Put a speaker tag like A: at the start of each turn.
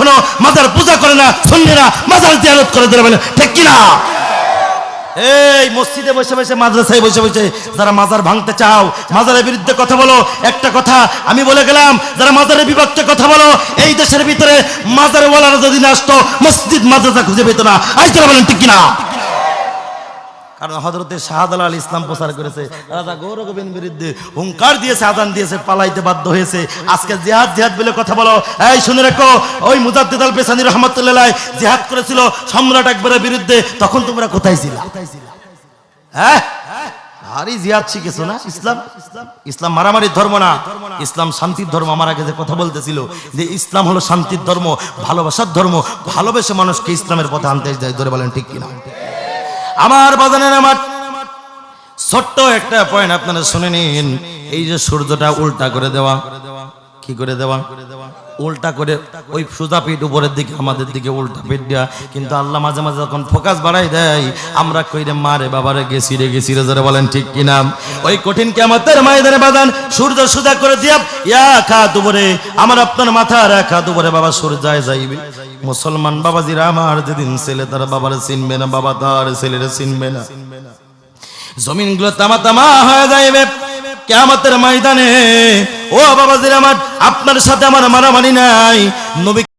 A: এখনো মাজার পূজা করে না, সুন্নিরা মাজার জিয়ারত করে ধরে বলে ঠিক কিনা? এই মসজিদে বসে বসে, মাদ্রাসায় বসে বসে যারা মাজার ভাঙতে চাও, মাজারের বিরুদ্ধে কথা বলো, একটা কথা আমি বলে গেলাম, যারা মাজারের বিপক্ষে কথা বলো, এই দেশের ভিতরে মাজার ওয়ালারা যদি না আসতো, মসজিদ মাদ্রাসা খুঁজে পেত না। আজ তারা বলেন ঠিক কিনা? কারণ হযরতে শাহজালাল ইসলাম প্রচার করেছে, রাজা গৌরগোবিন্দ বিরুদ্ধে হুঙ্কার দিয়েছে, আজান দিয়েছে, পালাইতে বাধ্য হয়েছে। আজকে জিহাদ জিহাদ বলে কথা বলো, এই শুনে রাখো, ওই মুজাদ্দিদ আল পেসানি রহমাতুল্লাহ জিহাদ করেছিল সম্রাট আকবরের বিরুদ্ধে, তখন তোমরা কোথায় ছিলে? হ্যাঁ, আরে জিহাদ শিখেছো না? ইসলাম মারামারির ধর্ম না, ইসলাম শান্তির ধর্ম। আমার আগে যে কথা বলতেছিল যে ইসলাম হলো শান্তির ধর্ম, ভালোবাসার ধর্ম, ভালোবেসে মানুষকে ইসলামের পথে আনতে যায়। ধরে বলেন ঠিক কিনা? আমার বাজানের আমার ছোট্ট একটা পয়েন্ট আপনারা শুনে নিন। এই যে সূর্যটা উল্টা করে দেওয়া, কি করে দেওয়া? উল্টা করে, ওই সোজা পিঠ উপরের দিকে, আমাদের দিকে উল্টা পিঠ দেওয়া। কিন্তু আল্লাহ মাঝে মাঝে যখন ফোকাস বাড়াই দেয়, আমরা কইরে মারে বাবারে গেছি রে যারা বলেন ঠিক কিনা? ওই কঠিন কিয়ামতের ময়দানে বাজান সূর্য সোজা করে দিয়া এক হাত উপরে, আমার আপনার মাথার এক হাত উপরে বাবা সূর্যায় যাইবে। মুসলমান বাবাজিরা আমার, যেদিন ছেলে তার বাবারে চিনবে না, বাবা তার ছেলেরে চিনবে না, জমিনগুলো তামা তামা হয়ে যাইবে কিয়ামতের ময়দানে। ও বাবাজিরা আমার, আপনার সাথে আমার মারামারি নাই, নবী